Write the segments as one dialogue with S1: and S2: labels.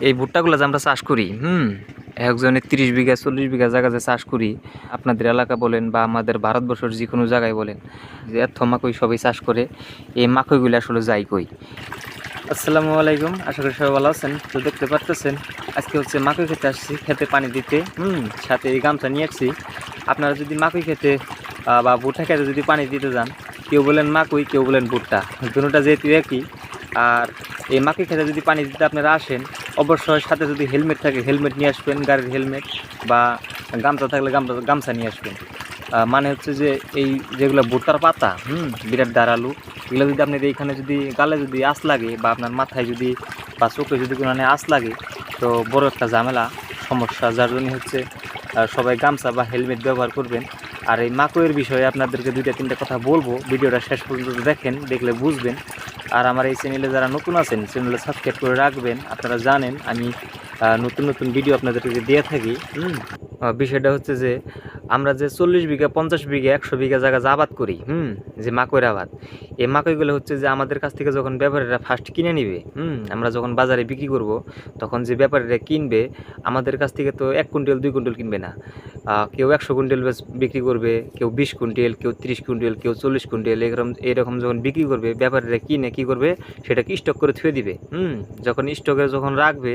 S1: এই ভুট্টাগুলো যে আমরা চাষ করি একজনে 30 বিঘা 40 বিঘা জায়গাতে চাষ করি, আপনাদের এলাকা বলেন বা আমাদের ভারতবর্ষের যে কোনো জায়গায় বলেন, যে এত মাকই সবাই চাষ করে, এই মাকইগুলো আসলে যাই কই। আসসালামু আলাইকুম, আশা করি সবাই ভালো আছেন। তো দেখতে পারতেছেন আজকে হচ্ছে মাকই খেতে আসছি, খেতে পানি দিতে। সাথে এই গামছা নিয়ে আসছি। আপনারা যদি মাকই খেতে বা ভুট্টা খেতে যদি পানি দিতে যান, কেউ বলেন মাকই, কেউ বলেন ভুট্টা, দুটোটা যেহেতু একই। আর এই মাকই খেতে যদি পানি দিতে আপনারা আসেন, অবশ্যই সাথে যদি হেলমেট থাকে হেলমেট নিয়ে আসবেন, গাড়ির হেলমেট, বা গামছা থাকলে গামছা নিয়ে আসবেন। মানে হচ্ছে যে এই যেগুলো ভুট্টার পাতা বিরাট ধারালো, এগুলো যদি আপনার এইখানে যদি গালে যদি আঁচ লাগে, বা আপনার মাথায় যদি বা চোখে যদি কোনো আঁচ লাগে, তো বড় একটা ঝামেলা, সমস্যা। যার জন্য হচ্ছে সবাই গামছা বা হেলমেট ব্যবহার করবেন। আর এই মাকইয়ের বিষয়ে আপনাদেরকে 2-3টা কথা বলবো, ভিডিওটা শেষ পর্যন্ত দেখেন, দেখলে বুঝবেন। আর আমার এই চ্যানেলে যারা নতুন আছেন, চ্যানেলে সাবস্ক্রাইব করে রাখবেন। আপনারা জানেন আমি নতুন নতুন ভিডিও আপনাদেরকে দিয়ে থাকি। বিষয়টা হচ্ছে যে আমরা যে 40 বিঘা 50 বিঘা 100 বিঘা জায়গা আবাদ করি, যে মাকইয়ের আবাদ, এই মাকইগুলো হচ্ছে যে আমাদের কাছ থেকে যখন ব্যাপারীরা ফার্স্ট কিনে নিবে, আমরা যখন বাজারে বিক্রি করব, তখন যে ব্যাপারীরা কিনবে আমাদের কাছ থেকে, তো 1 কুইন্টাল 2 কুইন্টাল কিনবে না। কেউ 100 কুইন্টাল বিক্রি করবে, কেউ 20 কুইন্টাল, কেউ 30 কুইন্টাল, কেউ 40 কুইন্টাল, এরকম যখন বিক্রি করবে, ব্যাপারীরা কিনে কী করবে, সেটাকে স্টক করে থুয়ে দিবে। যখন স্টকে যখন রাখবে,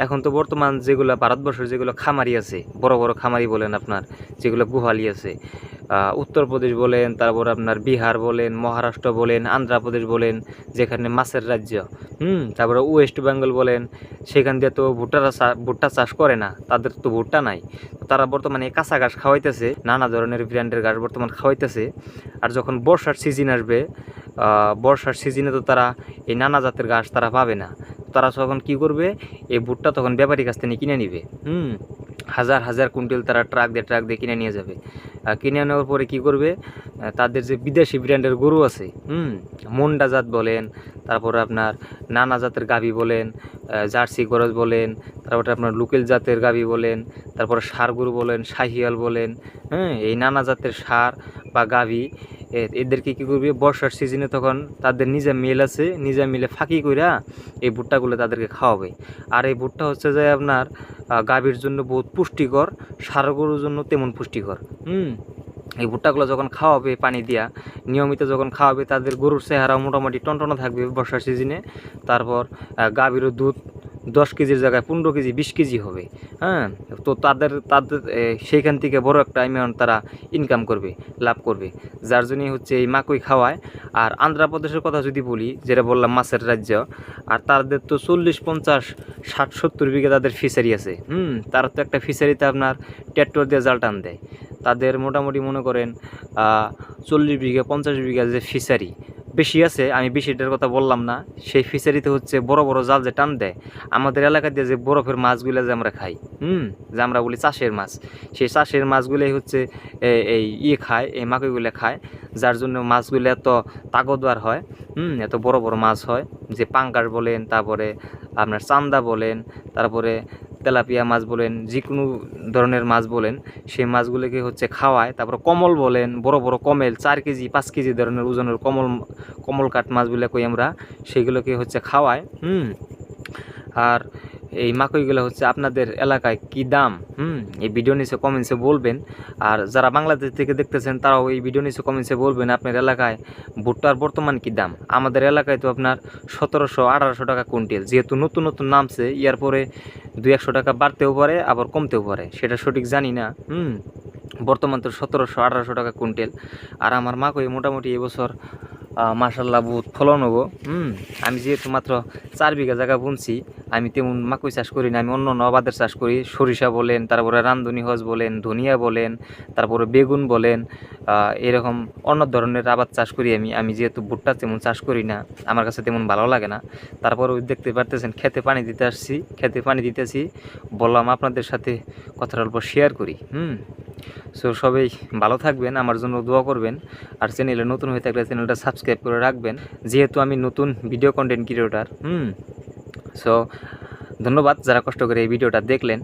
S1: এখন তো বর্তমান যেগুলো ভারতবর্ষের যেগুলো খামারি আছে, বড় বড় খামারি বলেন, আপনার যেগুলো গুহালি আছে, উত্তরপ্রদেশ বলেন, তারপর আপনার বিহার বলেন, মহারাষ্ট্র বলেন, আন্ধ্রপ্রদেশ বলেন, যেখানে মাছের রাজ্য, তারপরে ওয়েস্ট বেঙ্গল বলেন, সেখান দিয়ে তো ভুট্টা চাষ করে না, তাদের তো ভুট্টা নাই। তারা বর্তমানে কাঁচা ঘাস খাওয়াইতেছে, নানা ধরনের ব্র্যান্ডের ঘাস বর্তমান খাওয়াইতেছে। আর যখন বর্ষার সিজন আসবে, বর্ষার সিজনে তো তারা এই নানা জাতের ঘাস তারা পাবে না। তারা তখন কি করবে, এই ভুট্টা তখন ব্যাপারীর কাছ থেকে কিনে নিবে। হাজার হাজার কুইন্টাল তারা ট্রাক দিয়ে কিনে নিয়ে যাবে। কিনে নেওয়ার পরে কি করবে, তাদের যে বিদেশি ব্র্যান্ডের গরু আছে, মুন্ডা জাত বলেন, তারপরে আপনার নানা জাতের গাভী বলেন, জার্সি গরজ বলেন, তারপরে আপনার লোকেল জাতের গাভী বলেন, তারপরে ষাঁড় গরু বলেন, শাহিয়াল বলেন, এই নানা জাতের ষাঁড় বা গাভী, এদেরকে কী করবে, বর্ষার সিজনে তখন তাদের নিজে মিল আছে, নিজে মিলে ফাঁকি কইরা এই ভুট্টাগুলো তাদেরকে খাওয়াবে। আর এই ভুট্টা হচ্ছে যে আপনার গাভীর জন্য বহুত পুষ্টিকর, ষাঁড় গরুর জন্য তেমন পুষ্টিকর। এই ভুট্টাগুলো যখন খাওয়াবে পানি দিয়া, নিয়মিত যখন খাওয়াবে, তাদের গরুর চেহারা মোটামুটি টনটনা থাকবে বর্ষার সিজনে। তারপর গাভীরও দুধ 10 কেজির জায়গায় 15 কেজি 20 কেজি হবে। তো তাদের সেইখান থেকে বড় একটা অ্যামাউন্ট তারা ইনকাম করবে, লাভ করবে। যার জন্যই হচ্ছে এই মাকই খাওয়ায়। আর আন্ধ্রপ্রদেশের কথা যদি বলি, যেটা বললাম মাছের রাজ্য, আর তাদের তো 40 50 60 70 বিঘা তাদের ফিশারি আছে। তারা তো একটা ফিশারিতে আপনার ট্র্যাক্টর দিয়ে জাল টান দেয়। তাদের মোটামুটি মনে করেন 40 বিঘা 50 বিঘা যে ফিশারি, বেশি আছে, আমি বেশিটার কথা বললাম না। সেই ফিশারিতে হচ্ছে বড় বড় জাল যে টান দেয়, আমাদের এলাকা দিয়ে যে বরফের মাছগুলো যে আমরা খাই, যে আমরা বলি চাষের মাছ, সেই চাষের মাছগুলোই হচ্ছে এই খায়, এই মাকইগুলো খায়। যার জন্য মাছগুলো এত তাগতবার হয়, এত বড় বড় মাছ হয়, যে পাঙ্গাস বলেন, তারপরে আপনার চান্দা বলেন, তারপরে তেলাপিয়া মাছ বলেন, যে কোনো ধরনের মাছ বলেন, সেই মাছগুলোকে হচ্ছে খাওয়ায়। তারপর কমল বলেন, বড় বড় কমেল 4 কেজি 5 কেজি ধরনের ওজনের কমল কাঠ মাছগুলো কই আমরা, সেগুলোকে হচ্ছে খাওয়ায়। আর এই মাকইগুলো হচ্ছে আপনাদের এলাকায় কি দাম, এই ভিডিও নিচে কমেন্টসে বলবেন। আর যারা বাংলাদেশ থেকে দেখতেছেন, তারাও এই ভিডিও নিচে কমেন্টসে বলবেন আপনার এলাকায় ভুট্টার বর্তমান কি দাম। আমাদের এলাকায় তো আপনার 1700-1800 টাকা কুইন্টাল, যেহেতু নতুন নতুন নামছে, ইয়ার পরে 200-100 টাকা বাড়তেও পারে, আবার কমতেও পারে, সেটা সঠিক জানি না। বর্তমান তো 1700-1800 টাকা কুইন্টাল। আর আমার মাকই মোটামুটি এবছর মাশাল্লাহ বহুত ফলন হবো। আমি যেহেতু মাত্র 4 বিঘা জায়গা বুনছি, আমি তেমন মাকই চাষ করি না। আমি অন্য আবাদের চাষ করি, সরিষা বলেন, তারপরে রামধনি হজ বলেন, ধনিয়া বলেন, তারপরে বেগুন বলেন, এরকম অন্য ধরনের আবাদ চাষ করি আমি যেহেতু ভুট্টা তেমন চাষ করি না, আমার কাছে তেমন ভালো লাগে না। তারপরে দেখতে পারতেছেন খেতে পানি দিতেছি, বললাম আপনাদের সাথে কথাটা অল্প শেয়ার করি। সো সবাই ভালো থাকবেন, আমার জন্য দোয়া করবেন। আর চ্যানেলে নতুন হয়ে থাকলে চ্যানেলটা সাবস্ক্রাইব করে রাখবেন, যেহেতু আমি নতুন ভিডিও কন্টেন্ট ক্রিয়েটর। সো ধন্যবাদ যারা কষ্ট করে এই ভিডিওটা দেখলেন।